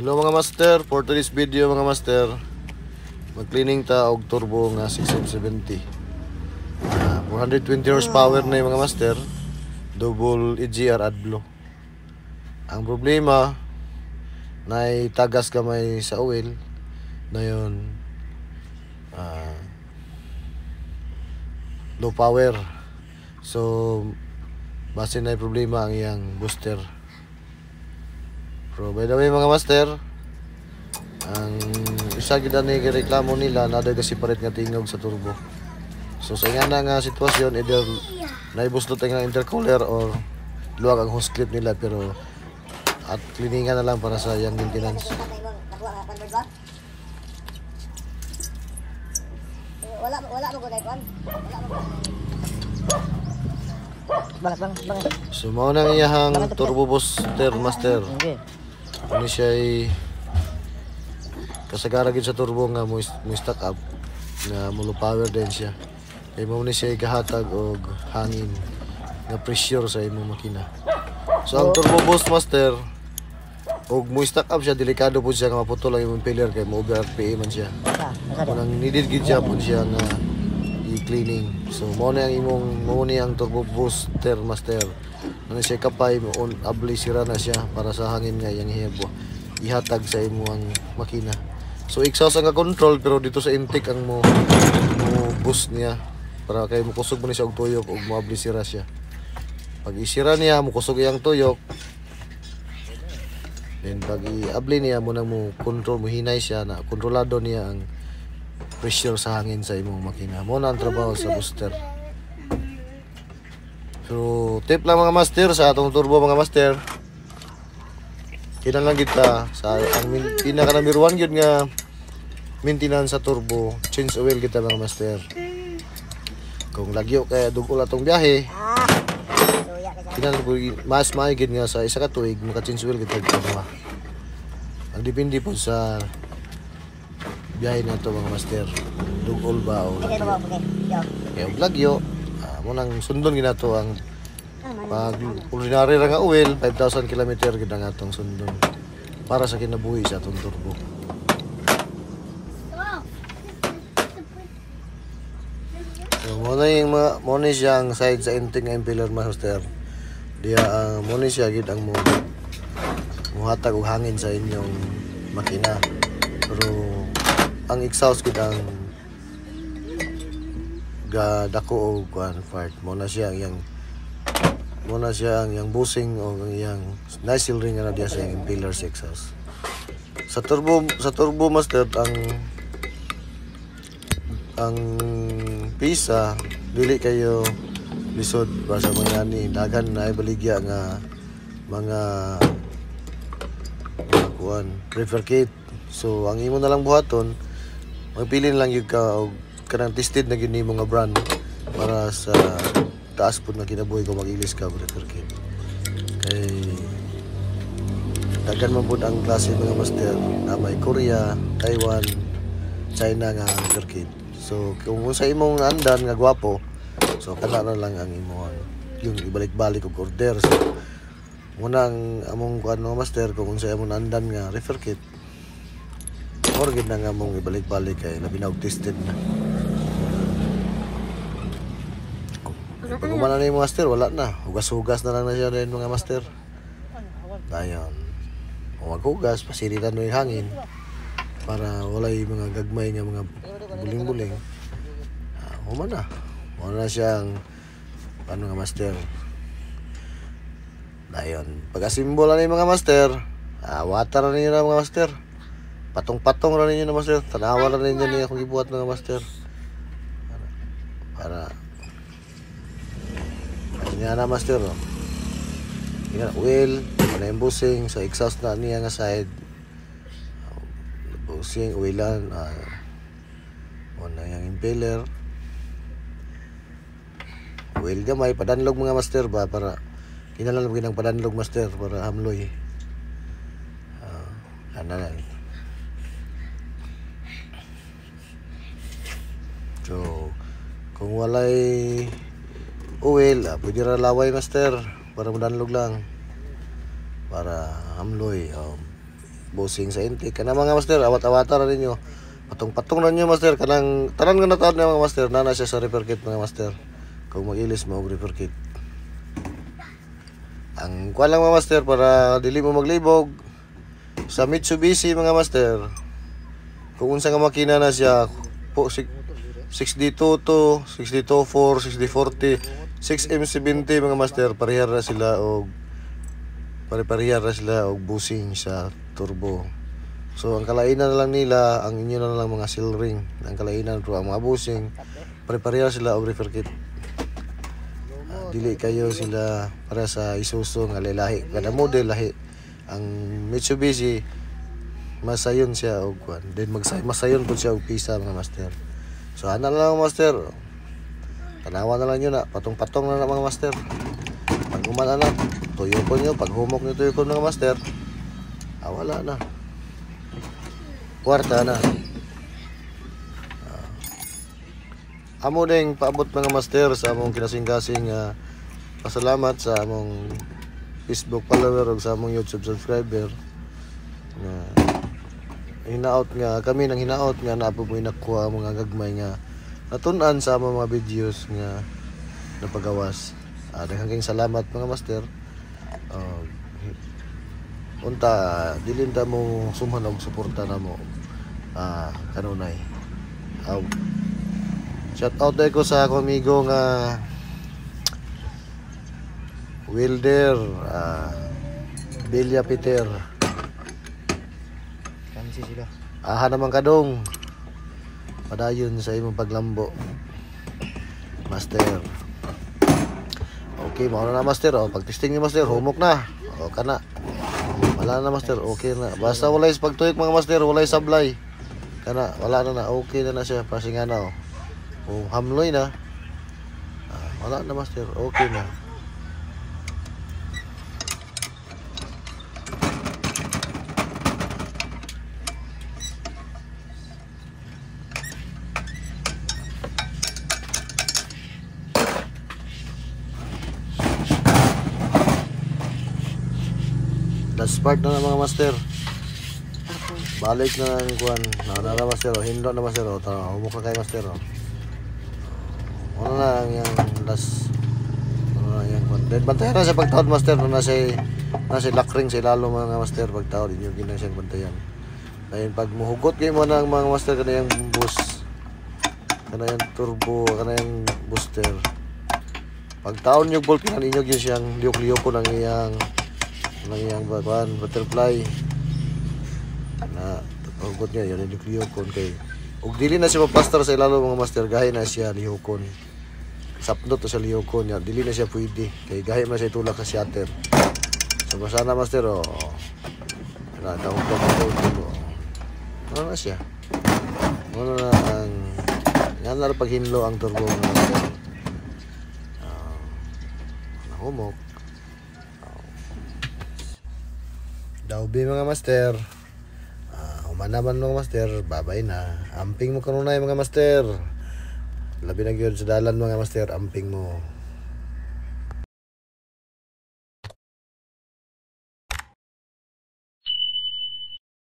Hello mga master, for today's video mga master, mag-cleaning ta og turbo nga 6770. 420 horsepower na yung mga master, double EGR AdBlue. Ang problema, naitagas kamay sa oil na yun, low power. So, base na yung problema ang iyang booster. Pero by the way mga master, ang isa gid ani reklamo nila na daw separate nga tingog sa turbo. So sa nga nga sitwasyon, either naibustot ang intercooler or luwag ang hose clip nila, pero at cleaningan na lang para sa yang maintenance. Wala mo gunay kon. Bang. So mao nang iyahang turbo booster master. Ano siya ay kasagara gid sa turbo nga mo stack up nga mulo power din siya. Kay mo ni siya gahatag og hangin nga pressure sa imong makina. So ang turbo boost master og mo stack up siya, delikado po siya nga maputol ang imong impeller kay mo over RPM man siya. Nang needed gid siya po siya nga i-cleaning. So mo na ang imong ang turbo booster master. Ano siya kapay mo on abli sira na siya para sa hangin nga yang hebo ihatag sa imong makina. So exhaust ang control, pero dito sa intake ang mo boost niya para kay mo kusog mo ni siya og tuyok og moabli sira siya. Pag isira niya mo kusog iyang tuyok, then pag iabli niya mo nang mo control mo hinay siya na kontrolado niya ang pressure sa hangin sa imong makina. Mo na ang trabaho sa booster. So tip lang mga master sa atong turbo mga master, kinahanglan kita sa ang pinaka number 1 gyud nga maintenance sa turbo, change oil kita mga master. Kung lagyo kay dugol atong biyahe, kinahanglan mas maigid nga sa isa ka tuig maka-change oil kita dito. Ang depende po sa biyahe nato mga master, dugol ba o lagyo. Mo nang sundon ginato ang pag ordinary ra nga oil 5,000 km gid ang atong sundon para sa kinabuhi sa atong turbo. So mo na siyang side sa intake nga impeller master. Diya mo na siya gid ang muhatag og hangin sa inyong makina. Pero ang exhaust gid ang dako og kuan part mo na siya ang busing o ang iyang nozzle ring na diya sa impeller exhaust. Sa turbo master ang pisa dili kayo lisod para sa mga ni dagan na ibaligya nga mga kuan refer kit. So ang imo na lang buhaton, magpili lang gyud ka og kanang tested na gini mga brand para sa taas po na kinabuhi ko mag-ilis ka refer kit. Kay daghan man pud ang klase mga master na may Korea, Taiwan, China nga refer kit. So kung sa imong andan nga gwapo, so kana na lang ang imong yung ibalik-balik og order. So muna ang among kuan mga master, kung sa imong andan nga refer kit, or gid na nga mong ibalik-balik kay labi na og tested na. Pag umana na yung master, wala na. Hugas-hugas na lang na siya rin mga master. Dayon. Kung maghugas, pasiritan mo yung hangin para wala yung mga gagmay nga mga buling-buling. Umana na siyang ano nga master. Dayon. Pag-asimbol na yung mga master, water na ninyo na mga master. Patong-patong na ninyo na master. Tanawa na ninyo niya kung ibuhat mga master. Para niya na master, no? Yan oil, ano yung busing sa exhaust na niya nga side. Busing, oilan, ano yung impeller. Oil gamay, padanlog mga master ba, para kinalang ng padanlog master para hamloy. Ano lang. So, kung walay oil, pwede ra laway master para madanlog lang para hamloy. busing sa intake. Kana mga master, awat-awata na ninyo. Patong-patong na ninyo master. Kanang tanan nga nataon niya mga master. Nana siya sa repair kit mga master. Kung mag-ilis mo repair kit. Ang kuha lang mga master para dili mo maglibog. Sa Mitsubishi mga master. Kung unsa nga makina na siya po 6D2 to 6D24, 6D40, 6M70 mga master, parehar na sila og pare-parehar na sila og busing sa turbo. So ang kalainan na lang nila, ang inyo na lang mga seal ring. Ang kalainan pero ang mga busing pare-parehar sila og repair kit. Dili kayo sila para sa Isuzu nga lahi, kada model lahi. Ang Mitsubishi masayon siya og kwan, then masayon pud siya og pisa mga master. So ana lang master, tanawa na lang yun na patong-patong na mga master. Pag umana na tuyo ko nyo, pag humok nyo tuyo ko mga master, wala na, kwarta na. Amo ding paabot mga master sa among kinasing-kasing pasalamat sa among Facebook follower ug sa among YouTube subscriber nga hinaot nga kami nang hinaot nga napo mo nakuha mga gagmay nga natun-an sa among mga videos nga napagawas. Daghang salamat mga master. Unta dilin ta mo sumhan og suporta namo kanunay. Shout out day ko sa akong amigo nga Wilder Bilya Peter. Kansi sila. Aha naman kadong padayon sa imong paglambo master. Okay, mao na master. Pag-testing ni master, humok na. Kana. Wala na master, okay na. Basta walay pagtuyok mga master, walay sablay. Kana, wala na okay na siya. Pasinga na Kung hamloy na, wala na master, okay na. Last part na mga master. Balik na ang kuan. Na master, hindo na master. Humok na kay master. Ano na yung last. Ano na yung kuan. Then bantayan na sa pagtawad master. Nasa lock ring sa ilalo mga master. Pagtawad inyo ginang siyang bantayan. Dahil pag muhugot kayo mo ng mga master kana yung boost. Kana yung turbo. Kana yung booster. Pagtaon yung bolt kinan inyo yun siyang liyok-liyok ko ng iyang butterfly na hugot niya yun yung liyokon kay ug dili na siya maplaster sa ilalo mga master, gahi na siya liyokon, sapnot to sa liyokon niya, dili na siya pwede kay gahi na siya tulak sa shutter. So sana master na tawag ko ano na siya, ano na ang yan na paghinlo ang turbo mga master. Humok Daubi mga master. Umanaman mga master, babay na. Amping mo kanunay mga master. Labi na gyud sa dalan mga master, amping mo.